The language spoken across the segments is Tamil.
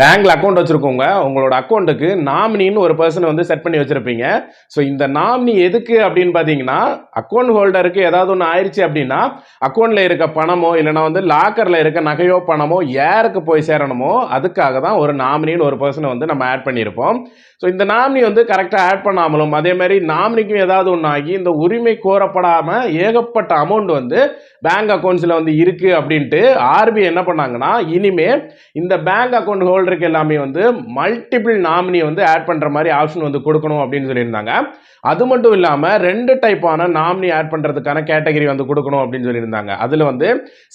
பேங்க்ல அக்கௌண்ட் வச்சிருக்கோங்க. உங்களோட அக்கௌண்ட்டுக்கு நாமினின்னு ஒரு பர்சன் வந்து செட் பண்ணி வச்சிருப்பீங்க. ஸோ இந்த நாமினி எதுக்கு அப்படின்னு பார்த்தீங்கன்னா, அக்கௌண்ட் ஹோல்டருக்கு ஏதாவது ஒன்று ஆயிடுச்சு அப்படின்னா, அக்கௌண்ட்ல இருக்க பணமோ இல்லைனா வந்து லாக்கர்ல இருக்க நகையோ பணமோ யாருக்கு போய் சேரணுமோ அதுக்காக தான் ஒரு நாமினின்னு ஒரு பர்சனை வந்து நம்ம ஆட் பண்ணியிருப்போம். ஸோ இந்த நாமினி வந்து கரெக்டாக ஆட் பண்ணாமலும் அதே மாதிரி நாமினிக்கும் ஏதாவது ஒன்று ஆகி இந்த உரிமை கோரப்படாமல் ஏகப்பட்ட அமௌண்ட் வந்து பேங்க் அக்கௌண்ட்ஸில் வந்து இருக்குது அப்படின்ட்டு ஆர்பிஐ என்ன பண்ணாங்கன்னா, இனிமே இந்த பேங்க் அக்கௌண்ட் ஹோல்டருக்கு எல்லாமே வந்து மல்டிபிள் நாமினி வந்து ஆட் பண்ணுற மாதிரி ஆப்ஷன் வந்து கொடுக்கணும் அப்படின்னு சொல்லியிருந்தாங்க. அது மட்டும் இல்லாமல் 2 டைப்பான நாமினி ஆட் பண்ணுறதுக்கான கேட்டகரி வந்து கொடுக்கணும் அப்படின்னு சொல்லியிருந்தாங்க. அதில் வந்து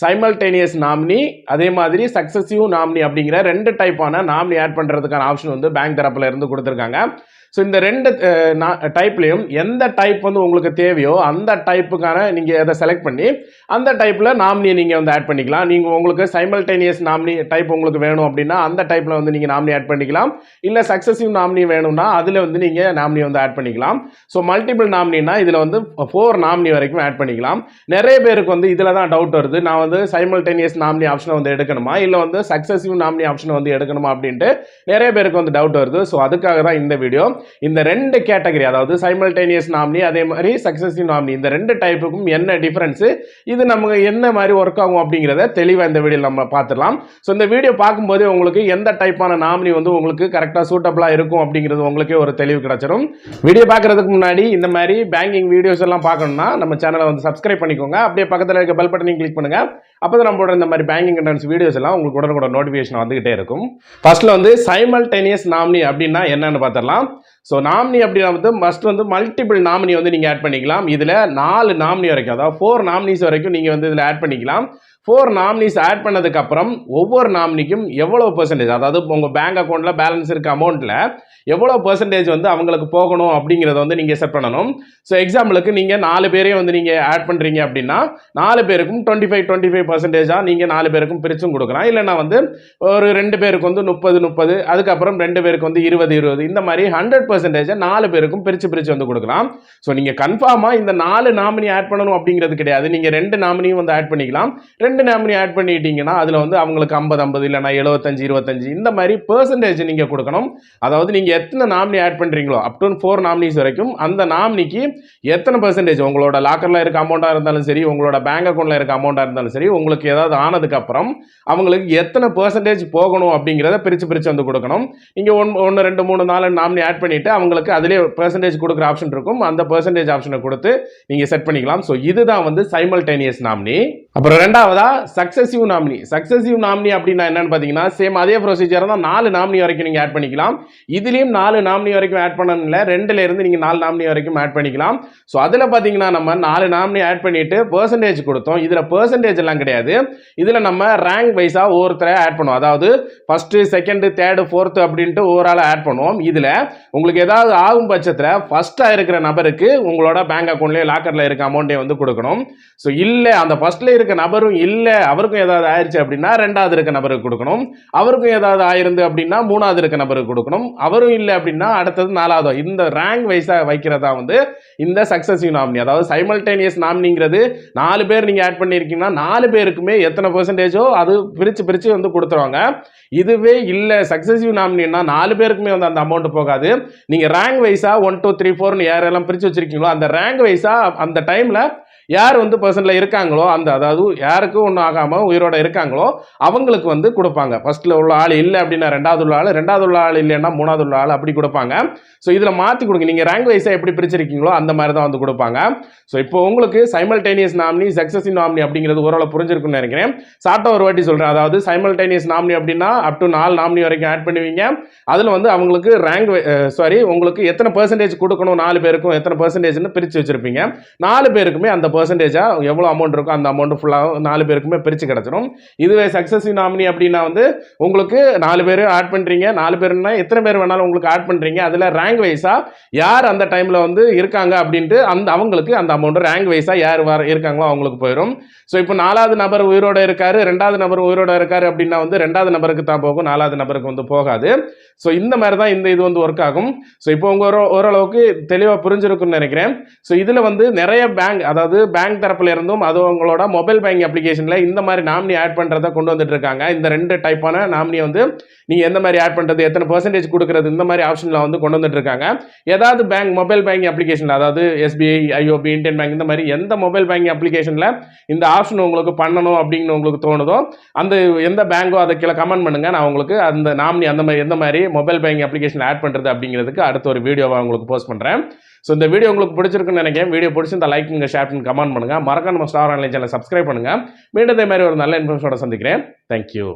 சைமல்டேனியஸ் நாமினி அதே மாதிரி சக்சஸிவ் நாமினி அப்படிங்கிற 2 டைப்பான நாமினி ஆட் பண்ணுறதுக்கான ஆப்ஷன் வந்து பேங்க் தரப்பில் இருந்து கொடுத்துருக்காங்க. ஸோ இந்த 2 டைப்லையும் எந்த டைப் வந்து உங்களுக்கு தேவையோ அந்த டைப்புக்கான நீங்கள் அதை செலக்ட் பண்ணி அந்த டைப்பில் நாமினியை நீங்கள் வந்து ஆட் பண்ணிக்கலாம். நீங்கள் உங்களுக்கு சைமல்டேனியஸ் நாமினி டைப் உங்களுக்கு வேணும் அப்படின்னா அந்த டைப்பில் வந்து நீங்கள் நாமினி ஆட் பண்ணிக்கலாம். இல்லை சக்ஸஸிவ் நாமினி வேணும்னா அதில் வந்து நீங்கள் நாமினி வந்து ஆட் பண்ணிக்கலாம். ஸோ மல்டிபிள் நாமினினா இதில் வந்து 4 நாமினி வரைக்கும் ஆட் பண்ணிக்கலாம். நிறைய பேருக்கு வந்து இதில் தான் டவுட் வருது, நான் வந்து சைமல்டேனியஸ் நாமினி ஆப்ஷனை வந்து எடுக்கணுமா இல்லை வந்து சக்ஸஸிவ் நாமினி ஆப்ஷனை வந்து எடுக்கணுமா அப்படின்ட்டு நிறைய பேருக்கு வந்து டவுட் வருது. ஸோ அதுக்காக தான் இந்த வீடியோ. இந்த 2 கேட்டகரி, அதாவது சைமல்டேனியஸ் நாமினி அதே மாதிரி சக்சஸிவ் நாமினி, இந்த 2 டைப்புக்கும் என்ன டிஃபரன்ஸ், இது நமக்கு என்ன மாதிரி ஒர்க் ஆகும் அப்படிங்கிறத தெளிவாக இந்த வீடியோ நம்ம பார்த்துடலாம். ஸோ இந்த வீடியோ பார்க்கும்போது உங்களுக்கு எந்த டைப்பான நாமினி வந்து உங்களுக்கு கரெக்டாக சூட்டபிளாக இருக்கும் அப்படிங்கிறது உங்களுக்கே ஒரு தெளிவு கிடைச்சிடும். வீடியோ பார்க்கறதுக்கு முன்னாடி இந்த மாதிரி பேங்கிங் வீடியோஸ் எல்லாம் பார்க்கணும்னா நம்ம சேனலை வந்து சப்ஸ்கிரைப் பண்ணிக்கோங்க. அப்படியே பக்கத்தில் இருக்க பெல் பட்டனையும் கிளிக் பண்ணுங்க. அப்போ நம்மளோட இந்த மாதிரி பேங்கிங் கண்டென்ட்ஸ் வீடியோஸ் எல்லாம் உங்களுக்கு உடனுக்குடன் நோட்டிஃபிகேஷன் வந்துகிட்டே இருக்கும். ஃபர்ஸ்ட்ல வந்து சைமல்டேனியஸ் நாமினி அப்படின்னா என்னன்னு பார்த்துடலாம். ஸோ நாமினி அப்படின்னா வந்து மஸ்ட் வந்து மல்டிபிள் நாமினி வந்து நீங்கள் ஆட் பண்ணிக்கலாம். இதில் 4 நாமினி வரைக்கும், அதாவது 4 நாமினிஸ் வரைக்கும் நீங்கள் வந்து இதில் ஆட் பண்ணிக்கலாம். 4 நாமினிஸ் ஆட் பண்ணதுக்கப்புறம் ஒவ்வொரு நாமினிக்கும் எவ்வளோ பெர்சன்டேஜ், அதாவது உங்கள் பேங்க் அக்கௌண்ட்டில் பேலன்ஸ் இருக்க அமௌண்ட்டில் எவ்வளோ பெர்சன்டேஜ் வந்து அவங்களுக்கு போகணும் அப்படிங்கிறத வந்து நீங்கள் செட் பண்ணணும். ஸோ எக்ஸாம்பிளுக்கு நீங்கள் 4 பேரையும் வந்து நீங்கள் ஆட் பண்ணுறீங்க அப்படின்னா 4 பேருக்கும் 25% நீங்கள் 4 பேருக்கும் பிரிச்சும் கொடுக்கலாம். இல்லைனா வந்து ஒரு 2 பேருக்கு வந்து 30 அதுக்கப்புறம் 2 பேருக்கு வந்து 20 இந்த மாதிரி 100% 4 பேருக்கும் பிரித்து வந்து கொடுக்கலாம். ஸோ நீங்கள் கன்ஃபார்மாக இந்த 4 நாமினி ஆட் பண்ணணும் அப்படிங்கிறது கிடையாது. நீங்கள் 2 நாமினியும் வந்து ஆட் பண்ணிக்கலாம். 2 நாமினி ஆட் பண்ணிட்டீங்கன்னா அதில் வந்து அவங்களுக்கு 50 இல்லைனா 75 இந்த மாதிரி பெர்சன்டேஜ் நீங்கள் கொடுக்கணும். அதாவது நீங்கள் எத்தனை நாமினி ஆட் பண்றீங்களோ அப் டு 4 நாமினிஸ் வரைக்கும் அந்த நாமினிக்கு எத்தனை பெர்சன்டேஜ், உங்களோட லாக்கர்ல இருக்க அமௌண்டா இருந்தாலும் சரி, உங்களோட பேங்க் அக்கௌண்ட்ல இருக்க அமௌண்டா இருந்தாலும் சரி, உங்களுக்கு ஏதாவது ஆனதுக்கு அப்புறம் அவங்களுக்கு எத்தனை பெர்சன்டேஜ் போகணும் அப்படிங்கிறத பிரிச்சு வந்து கொடுக்கணும். நீங்க 1 2 3 4 நாமினி ஆட் பண்ணிட்டு அவங்களுக்கு அதிலே பெர்சன்டேஜ் கொடுக்குற ஆப்ஷன் இருக்கும். அந்த பெர்சன்டேஜ் ஆப்ஷனை கொடுத்து நீங்க செட் பண்ணிக்கலாம். ஸோ இதுதான் வந்து சைமல்டேனியஸ் நாமினி. அப்புறம் ரெண்டாவதா சக்சஸிவ் நாமினி. சக்சஸிவ் நாமினி அப்படின்னா என்னன்னு பார்த்தீங்கன்னா, சேம் அதே ப்ரொசீஜர் தான். 4 நாமினி வரைக்கும் நீங்கள் ஆட் பண்ணிக்கலாம். இதுலேயும் 4 நாமினி வரைக்கும் ஆட் பண்ணல, 2ல இருந்து நீங்கள் 4 நாமினி வரைக்கும் ஆட் பண்ணிக்கலாம். ஸோ அதில் பார்த்தீங்கன்னா நம்ம 4 நாமினி ஆட் பண்ணிட்டு பெர்சன்டேஜ் கொடுத்தோம். இதில் பெர்சன்டேஜ் எல்லாம் கிடையாது. இதில் நம்ம ரேங்க் வைஸாக ஒவ்வொருத்தரை ஆட் பண்ணுவோம். அதாவது ஃபர்ஸ்ட், செகண்ட், தேர்டு, ஃபோர்த்து அப்படின்ட்டு ஓவரால் ஆட் பண்ணுவோம். இதில் உங்களுக்கு ஏதாவது ஆகும் பட்சத்தில் ஃபர்ஸ்ட்டாக இருக்கிற நபருக்கு உங்களோட பேங்க் அக்கௌண்ட்லேயே லாக்கரில் இருக்க அமௌண்ட்டை வந்து கொடுக்கணும். ஸோ இல்லை அந்த ஃபர்ஸ்ட்ல இருக்க நபரும் இல்லை அவருக்கும் ஏதாவது ஆயிடுச்சு அப்படின்னா 2வது இருக்க நபருக்கு கொடுக்கணும். அவருக்கும் ஏதாவது ஆயிருந்து அப்படின்னா 3வது இருக்க நபருக்கு கொடுக்கணும். அவரும் இல்லை அப்படின்னா அடுத்தது 4வது. இந்த ரேங்க் வைஸாக வைக்கிறதா வந்து இந்த சக்சஸிவ் நாமினி. அதாவது சைமல்டேனியஸ் நாமினிங்கிறது 4 பேர் நீங்கள் ஆட் பண்ணியிருக்கீங்கன்னா 4 பேருக்குமே எத்தனை பெர்சன்டேஜோ அது பிரித்து வந்து கொடுத்துருவாங்க. இதுவே இல்லை சக்சஸிவ் நாமினின்னா 4 பேருக்குமே வந்து அந்த அமௌண்ட் போகாது. நீங்கள் ரேங்க் வைஸாக 1 2 3 4 யாரெல்லாம் பிரித்து வச்சிருக்கீங்களோ அந்த ரேங்க் வைஸாக அந்த டைமில் யார் வந்து பர்சன்ட்ல இருக்காங்களோ அந்த, அதாவது யாருக்கும் ஒன்றும் ஆகாமல் உயிரோட இருக்காங்களோ அவங்களுக்கு வந்து கொடுப்பாங்க. ஃபர்ஸ்ட்ல உள்ள ஆள் இல்லை அப்படின்னா 2வது உள்ள ஆள், 2வது உள்ள ஆள் இல்லைன்னா 3வது உள்ள ஆள் அப்படி கொடுப்பாங்க. ஸோ இதில் மாற்றி கொடுங்க. நீங்கள் ரேங்க் வைஸாக எப்படி பிரிச்சிருக்கீங்களோ அந்த மாதிரி தான் வந்து கொடுப்பாங்க. ஸோ இப்போ உங்களுக்கு சைமல்டேனியஸ் நாமினி சக்சஸிவ் நாமினி அப்படிங்கிறது ஓரளவு புரிஞ்சிருக்குன்னு நினைக்கிறேன். ஷார்ட்டாக ஒரு வாட்டி சொல்கிறேன். அதாவது சைமல்டேனியஸ் நாமினி அப்படின்னா அப் டு 4 நாமினி வரைக்கும் ஆட் பண்ணுவீங்க. அதில் வந்து அவங்களுக்கு உங்களுக்கு எத்தனை பெர்சன்டேஜ் கொடுக்கணும், 4 பேருக்கும் எத்தனை பெர்சன்டேஜ்னு பிரித்து வச்சிருப்பீங்க. 4 பேருக்குமே அந்த பெர்சன்டேஜா எவ்வளோ அமௌண்ட் இருக்கோ அந்த அமௌண்ட் ஃபுல்லாக 4 பேருக்குமே பிரித்து கிடச்சிடும். இதுவே சக்சஸிவ் நாமினி அப்படின்னா வந்து உங்களுக்கு 4 பேர் ஆட் பண்ணுறீங்க. 4 பேருன்னா எத்தனை பேர் வேணாலும் உங்களுக்கு ஆட் பண்ணுறீங்க. அதில் ரேங்க் வைஸாக யார் அந்த டைமில் வந்து இருக்காங்க அப்படின்ட்டு அவங்களுக்கு அந்த அமௌண்ட் ரேங்க் வைஸாக யார் இருக்காங்களோ அவங்களுக்கு போயிடும். ஸோ இப்போ 4வது நபர் உயிரோட இருக்காரு, 2வது நபர் உயிரோட இருக்காரு அப்படின்னா வந்து 2வது நபருக்கு தான் போகும், 4வது நபருக்கு வந்து போகாது. ஸோ இந்த மாதிரி தான் இந்த இது வந்து ஒர்க் ஆகும். ஸோ இப்போ உங்கள் ஓரளவுக்கு தெளிவாக புரிஞ்சிருக்குன்னு நினைக்கிறேன். ஸோ இதில் வந்து நிறைய பேங்க், அதாவது பேங்க் தரப்புல இருந்தும் அது உங்களோட மொபைல் பேங்கிங் அப்ளிகேஷன்ல இந்த மாதிரி நாமினி ஆட் பண்றதை கொண்டு வந்துட்டு இருக்காங்க. இந்த 2 டைப்பான நாமினி வந்து நீங்க எந்த மாதிரி ஆட் பண்றது, எத்தனை பெர்சன்டேஜ் கொடுக்கறது, இந்த மாதிரி ஆப்ஷன்ல வந்து கொண்டு வந்துட்டு இருக்காங்க. ஏதாவது பேங்க் மொபைல் பேங்கிங் அப்ளிகேஷன்ல, அதாவது SBI, IOB, இந்தியன் பேங்க், இந்த மாதிரி எந்த மொபைல் பேங்கிங் அப்ளிகேஷன்ல இந்த ஆப்ஷன் உங்களுக்கு பண்ணணும் அப்படின்னு உங்களுக்கு தோணுதோ, அந்த எந்த பேங்கோ அதை கீழே கமெண்ட் பண்ணுங்க. நான் உங்களுக்கு அந்த நாமினி அந்த மாதிரி எந்த மாதிரி மொபைல் பேங்கிங் அப்ளிகேஷன் ஆட் பண்றது அப்படிங்கிறதுக்கு அடுத்த ஒரு வீடியோவை உங்களுக்கு போஸ்ட் பண்றேன். ஸோ இந்த வீடியோ உங்களுக்கு பிடிச்சிருக்குன்னு நினைக்கிறேன். வீடியோ பிடிச்சிருந்தா லைக் பண்ணுங்க, ஷேர் பண்ணுங்க, கமெண்ட் பண்ணுங்க. மறக்காம நம்ம ஸ்டார் ஆன்லைன் சேனல் சப்ஸ்கிரைப் பண்ணுங்க. மீண்டும் இதே மாதிரி ஒரு நல்ல இன்ஃபர்மேஷனோட சந்திக்கிறேன். தேங்க்யூ.